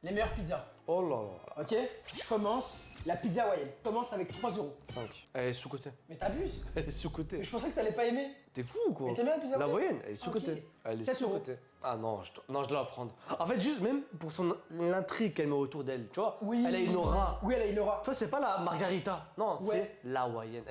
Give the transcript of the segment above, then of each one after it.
les meilleures pizzas. Oh là là. Ok? Je commence. La pizza hawaïenne commence avec 3 euros. 5. Elle est sous-cotée. Mais t'abuses. Elle est sous-cotée. Mais je pensais que t'allais pas aimer. T'es fou ou quoi? Mais t'aimes bien la pizza La hawaïenne? moyenne, elle est sous-cotée. Ok. Elle est 7 euros. sous-cotée. Ah non, non, je dois la prendre. En fait, juste même pour l'intrigue qu'elle met autour d'elle, tu vois. Oui. Elle a une aura. Oui, elle a une aura. Toi, c'est pas la margarita. Non, Ouais. c'est la hawaïenne.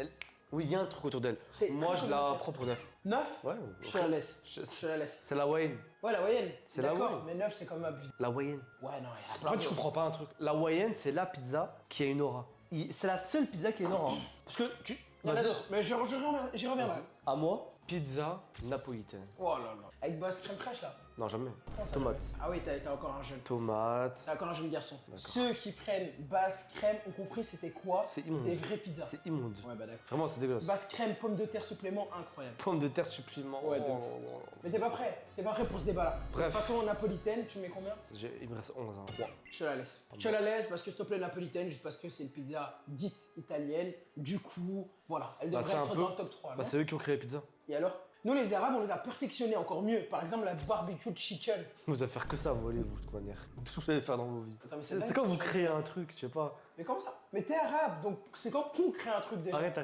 Oui, il y a un truc autour d'elle. C'est Moi, très je la bon. prends pour 9. 9? Ouais. Je te la laisse. Je- Je te la laisse. C'est la hawaïenne. Ouais, la hawaïenne. C'est la D'accord, hawaïenne. mais 9, c'est quand même abusé. La hawaïenne. Ouais, non, il y a plein En fait, de tu comprends pas un truc. La hawaïenne, c'est la pizza qui a une aura. C'est la seule pizza qui a une aura. Hein. Parce que tu. Il y en a Vas-y. d'autres, mais j'y reviendrai. À moi, pizza napolitaine. Oh là là. Avec base crème fraîche là. Non, jamais. Comment ça, Tomate. jamais? Ah oui, t'as encore un jeune. Tomate. T'as encore un jeune garçon. Ceux qui prennent base crème ont compris c'était quoi? C'est immonde. Des vraies pizzas. C'est immonde. Ouais, bah d'accord. Vraiment, c'est dégueulasse. Base crème, pomme de terre supplément, incroyable. Pomme de terre supplément. Ouais, de ouf. Mais t'es pas prêt. T'es pas prêt pour ce débat là. Bref. De toute façon, napolitaine, tu mets combien? Il me reste 11. Hein. 3. Je te la laisse. Je te la laisse parce que s'il te plaît, napolitaine, juste parce que c'est une pizza dite italienne. Du coup, voilà, elle devrait c'est un être peu- dans le top 3. Bah, non c'est eux qui ont créé la pizza. Et alors? Nous, les Arabes, on les a perfectionnés encore mieux. Par exemple, la barbecue chicken. Vous allez faire que ça, voler, vous, de toute manière. Tout ce que vous allez faire dans vos vies. Attends, mais C'est dingue, quand vous tu- créez un truc, je sais pas. Mais comment ça? Mais t'es arabe, donc c'est quand qu'on crée un truc déjà. Arrête.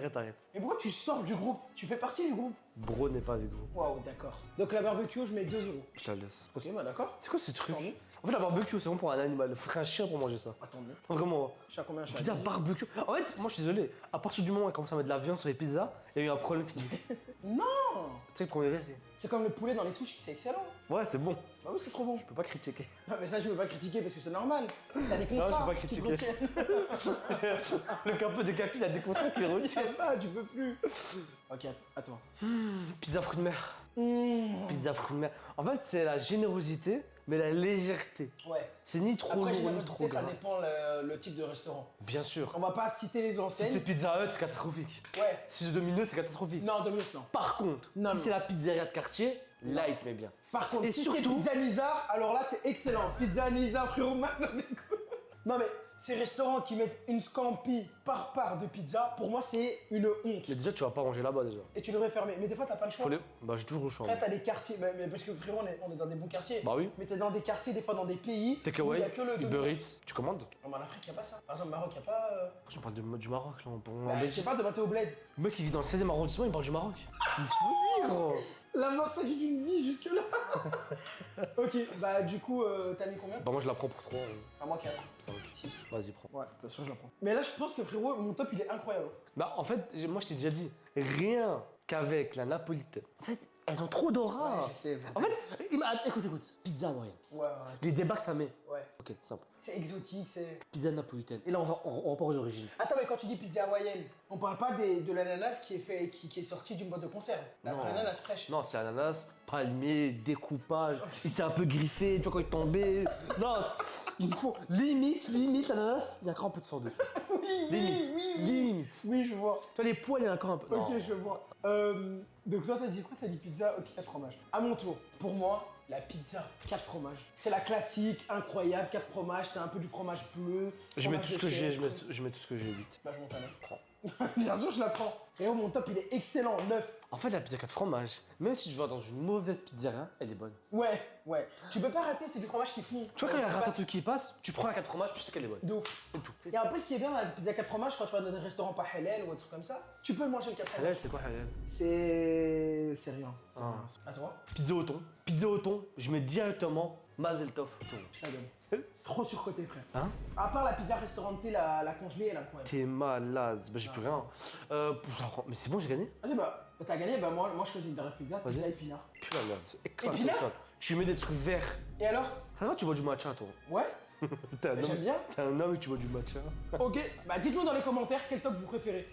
Mais pourquoi tu sors du groupe? Tu fais partie du groupe? Bro n'est pas avec vous. Waouh, d'accord. Donc la barbecue, je mets 2 euros. Je te la laisse. Ok, bah d'accord. C'est quoi ce truc? Tant mieux. En fait, la barbecue, c'est bon pour un animal. Il faudrait un chien pour manger ça. Attends mieux. Vraiment. Je sais à combien je suis à Pizza 10. barbecue. En fait, moi, je suis désolé. À partir du moment où elle commence à mettre de la viande sur les pizzas, il y a eu un problème physique. Tu Non! sais, le premier essai. C'est comme le poulet dans les sushis, c'est excellent. Ouais, c'est bon. Bah oui, c'est trop bon. Je peux pas critiquer. Non, mais ça, je peux pas critiquer parce que c'est normal. T'as des contrats. Non, je peux pas qui te critiquer. retiennent. Le capot des capis, il a des contrats qui le Je sais retiennent. pas, tu peux plus. Ok, à toi. Pizza fruits de mer. Pizza fruits de mer. En fait, c'est la générosité, mais la légèreté. Ouais. C'est ni trop Après, lourd, ni trop générosité, ça gras. dépend le type de restaurant. Bien sûr. On va pas citer les Si c'est enseignes. Pizza Hut, c'est catastrophique. Ouais. Si c'est Domino's, c'est catastrophique. Non, Domino's, non. Par contre, Non, si non. c'est la pizzeria de quartier, là, il te met bien. Par contre, Et si surtout- c'est Pizza Nizar, alors là, c'est excellent. Pizza Nizar, frérot, maintenant, non, mais ces restaurants qui mettent une scampi par part de pizza, pour moi, c'est une honte. Mais déjà, tu vas pas manger là-bas déjà. Et tu devrais fermer. Mais des fois, t'as pas le choix. Bah, j'ai toujours le choix. Après, t'as des quartiers. Mais parce que frérot, on est dans des bons quartiers. Bah oui. Mais t'es dans des quartiers, des fois dans des pays. où il y Takeaway, a que le Uber Domino's. Eats, tu commandes? Non, mais en Afrique, y a pas ça. Par exemple, au Maroc, y a pas. Je parle du Maroc là, en Bah, je sais Belgique. pas, de bateau au bled. Le mec, il vit dans le 16e arrondissement, il parle du Maroc. Il faut rire, gros. L'avantage d'une vie jusque-là. Ok, bah, du coup, t'as mis combien? Bah, moi, je la prends pour 3. À moi, 4. 5. 6. Vas-y, prends. Ouais, bien sûr, je la prends. Mais là, je pense que frérot, mon top, il est incroyable. Bah, en fait, moi, je t'ai déjà dit, rien qu'avec la napolitaine. En fait, elles ont trop d'aura. Ouais, je sais. En fait, écoute. Pizza hawaïenne. Ouais, Les débats que ça met. ouais. Ok, simple. C'est exotique, c'est. Pizza napolitaine. Et là, on repart aux origines. Attends, mais quand tu dis pizza hawaïenne, on parle pas de l'ananas qui est sorti d'une boîte de conserve. La vraie ananas fraîche. Non, c'est ananas, palmier, découpage. Il s'est un peu griffé, tu vois, quand il est tombé. Non, il me faut. Limite, l'ananas, il y a encore un peu de sang dessus. Oui, Limite. Limite. Oui, je vois. Tu vois, les poils, il y a encore un peu. Ok, Non. je vois. Donc toi, t'as dit quoi? T'as dit pizza, ok, 4 fromages. À mon tour, pour moi, la pizza, 4 fromages. C'est la classique, incroyable, 4 fromages, t'as un peu du fromage bleu. Je mets fromage tout ce de que j'ai, chèvre. je mets tout ce que j'ai, 8. Bah, je monte à 9. Prends. Bien sûr, je la prends. Et mon top, il est excellent, 9. En fait, la pizza 4 fromages, même si je vais dans une mauvaise pizzeria, elle est bonne. Ouais, ouais. Tu peux pas rater, c'est du fromage qui fond. Tu vois, quand il y a un ratatouille qui passe, tu prends la 4 fromages, tu sais qu'elle est bonne. De ouf. C'est tout. Et un peu ce qui est bien dans la pizza 4 fromages, quand tu vas dans des restaurants pas halal ou un truc comme ça, tu peux le manger le 4 fromages. Halal, c'est quoi halal? C'est rien. C'est Ah. rien. À toi? Pizza au thon. Pizza au thon, je mets directement Mazel Tov au thon. Je la donne. Trop surcoté, frère. Hein? À part la pizza restaurante, la congelée, elle est incroyable. T'es malade. Bah, j'ai plus rien. Je la prends. Mais c'est bon, j'ai gagné? Vas-y, bah, t'as gagné, bah moi je choisis une dernière pizza, Vas-y. pizza épinard. Plus la merde. Éclate Épinard ça. Tu mets des trucs verts. Et alors? Ça va, tu bois du matcha, toi? Ouais? T'es un Mais j'aime bien. T'es un homme et tu bois du matcha. Ok, bah dites-nous dans les commentaires quel top vous préférez.